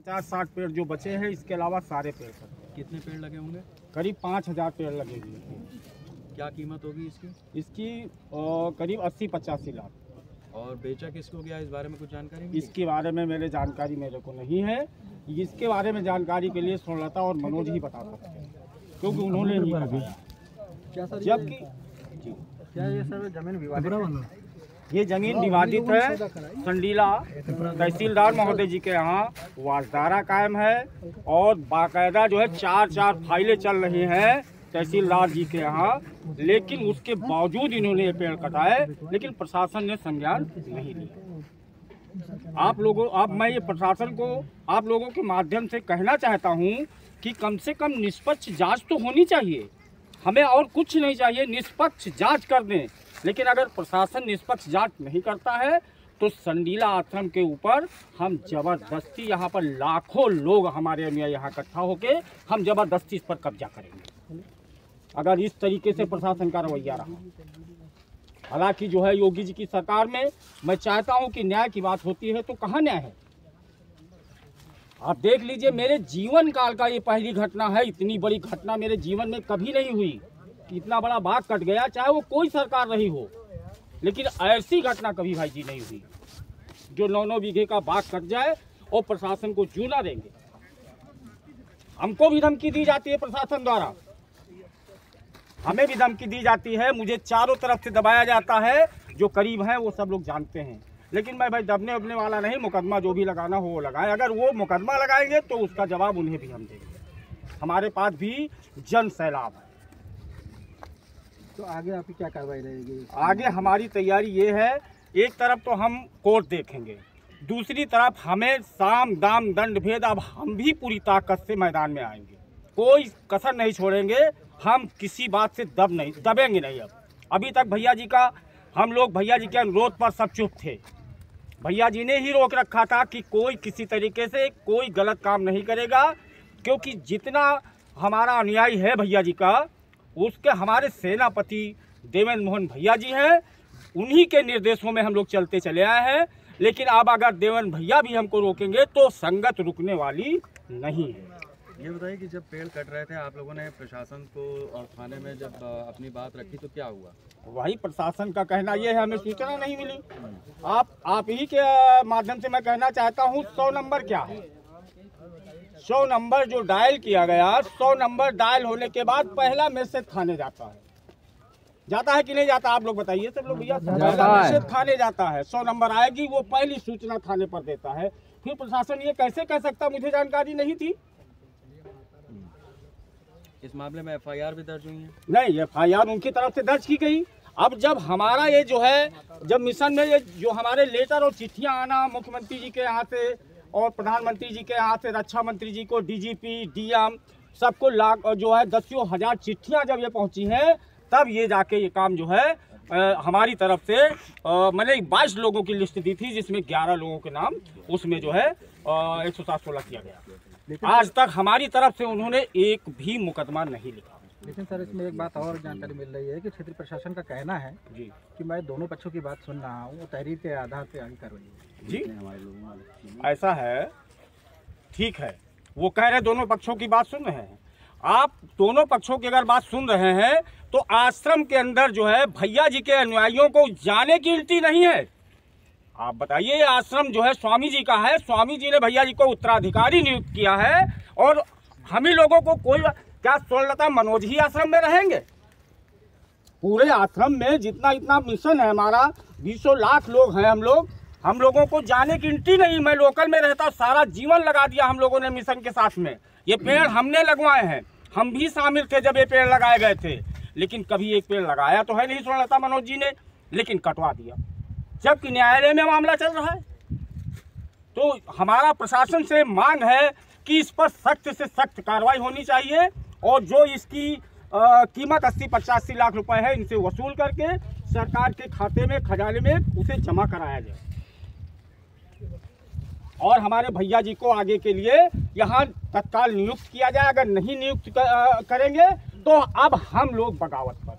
50-60 पेड़ जो बचे हैं, इसके अलावा सारे पेड़ कट गए। कितने पेड़ लगे होंगे? करीब 5000 पेड़ लगे हुए हैं। क्या कीमत होगी इसकी? इसकी करीब 80-85 लाख। और बेचा किसको गया, इस बारे में कुछ जानकारी मिली? इसके बारे में मेरे जानकारी मेरे को नहीं है। इसके बारे में जानकारी के लिए स्वर्णलता और मनोज ही बता सकते हैं, क्योंकि उन्होंने ही बताया। जबकि क्या ये सर जमीन विवादित? ये जमीन विवादित है। संडीला तहसीलदार महोदय जी के यहाँ वाजदारा कायम है और बाकायदा जो है 4 फाइलें चल रही हैं तहसीलदार जी के यहाँ, लेकिन उसके बावजूद इन्होंने ये पेड़ कटाए, लेकिन प्रशासन ने संज्ञान नहीं लिया। मैं ये प्रशासन को आप लोगों के माध्यम से कहना चाहता हूँ कि कम से कम निष्पक्ष जांच तो होनी चाहिए। हमें और कुछ नहीं चाहिए, निष्पक्ष जांच कर दें। लेकिन अगर प्रशासन निष्पक्ष जांच नहीं करता है तो संडीला आश्रम के ऊपर हम जबरदस्ती, यहाँ पर लाखों लोग हमारे यहाँ इकट्ठा होके हम जबरदस्ती इस पर कब्जा करेंगे, अगर इस तरीके से प्रशासन का रवैया रहा। हालांकि जो है योगी जी की सरकार में मैं चाहता हूं कि न्याय की बात होती है तो कहाँ न्याय है। आप देख लीजिए, मेरे जीवन काल का ये पहली घटना है। इतनी बड़ी घटना मेरे जीवन में कभी नहीं हुई। इतना बड़ा बाग कट गया, चाहे वो कोई सरकार रही हो, लेकिन ऐसी घटना कभी भाई जी नहीं हुई जो 9-9 बीघे का बाग कट जाए और प्रशासन को जूना देंगे। हमको भी धमकी दी जाती है प्रशासन द्वारा, हमें भी धमकी दी जाती है, मुझे चारों तरफ से दबाया जाता है। जो करीब है वो सब लोग जानते हैं, लेकिन मैं भाई दबने उबने वाला नहीं। मुकदमा जो भी लगाना हो वो लगाए। अगर वो मुकदमा लगाएंगे तो उसका जवाब उन्हें भी हम देंगे। हमारे पास भी जन सैलाब है। तो आगे आपकी क्या कार्रवाई रहेगी? आगे हमारी तैयारी ये है, एक तरफ तो हम कोर्ट देखेंगे, दूसरी तरफ हमें साम दाम दंड भेद, अब हम भी पूरी ताकत से मैदान में आएंगे। कोई कसर नहीं छोड़ेंगे, हम किसी बात से दबेंगे नहीं। अभी तक भैया जी का हम लोग भैया जी के अनुरोध पर सब चुप थे। भैया जी ने ही रोक रखा था कि कोई किसी तरीके से कोई गलत काम नहीं करेगा, क्योंकि जितना हमारा अनुयायी है भैया जी का, उसके हमारे सेनापति देवेंद्र मोहन भैया जी हैं, उन्हीं के निर्देशों में हम लोग चलते चले आए हैं। लेकिन अब अगर देवेंद्र भैया भी हमको रोकेंगे तो संगत रुकने वाली नहीं है। ये बताइए कि जब पेड़ कट रहे थे आप लोगों ने प्रशासन को और थाने में जब अपनी बात रखी तो क्या हुआ? वही प्रशासन का कहना ये है, हमें सूचना नहीं मिली। आप ही के माध्यम से मैं कहना चाहता हूँ, 100 नंबर क्या है? 100 नंबर जो डायल किया गया, 100 नंबर डायल होने के बाद पहला मैसेज थाने जाता है कि नहीं जाता? आप लोग बताइए सब लोग भैया। पहला मैसेज थाने जाता है, 100 नंबर आएगी, वो पहली सूचना थाने पर देता है। फिर प्रशासन ये कैसे कह सकता मुझे जानकारी नहीं थी? इस मामले में एफआईआर भी दर्ज हुई है? नहीं, एफआईआर उनकी तरफ से दर्ज की गई। अब जब हमारा ये जो है, जब मिशन में ये जो हमारे लेटर और चिट्ठियां आना मुख्यमंत्री जी के यहाँ से और प्रधानमंत्री जी के यहाँ से रक्षा मंत्री जी को, डीजीपी, डीएम सबको लाख जो है 10 हजार चिट्ठियां जब ये पहुंची हैं, तब ये जाके ये काम जो है हमारी तरफ से मैंने 22 लोगों की लिस्ट दी थी, जिसमें 11 लोगों के नाम उसमें जो है 107-16 किया गया। आज तक हमारी तरफ से उन्होंने एक भी मुकदमा नहीं लिखा। लेकिन सर इसमें एक बात और जानकारी मिल रही है कि क्षेत्रीय प्रशासन का कहना है जी कि मैं दोनों पक्षों की बात सुन रहा हूँ, तहरीर के आधार पे आगे कार्रवाई जी ऐसा है। ठीक है, वो कह रहे दोनों पक्षों की बात सुन रहे हैं। आप दोनों पक्षों की अगर बात सुन रहे हैं तो आश्रम के अंदर जो है भैया जी के अनुयायियों को जाने की इल्टी नहीं है। आप बताइए, ये आश्रम जो है स्वामी जी का है, स्वामी जी ने भैया जी को उत्तराधिकारी नियुक्त किया है, और हम ही लोगों को कोई क्या स्वर्णलता मनोज ही आश्रम में रहेंगे? पूरे आश्रम में जितना मिशन है हमारा, 20 लाख लोग हैं हम लोगों को जाने की इल्टी नहीं। मैं लोकल में रहता, सारा जीवन लगा दिया हम लोगों ने मिशन के साथ में। ये पेड़ हमने लगवाए हैं, हम भी शामिल थे जब ये पेड़ लगाए गए थे, लेकिन कभी एक पेड़ लगाया तो है नहीं स्वर्णलता मनोज जी ने, लेकिन कटवा दिया, जबकि न्यायालय में मामला चल रहा है। तो हमारा प्रशासन से मांग है कि इस पर सख्त से सख्त कार्रवाई होनी चाहिए, और जो इसकी कीमत 80-85 लाख रुपए है, इनसे वसूल करके सरकार के खाते में, खजाने में उसे जमा कराया जाए, और हमारे भैया जी को आगे के लिए यहाँ तत्काल नियुक्त किया जाए। अगर नहीं नियुक्त करेंगे तो अब हम लोग बगावत पर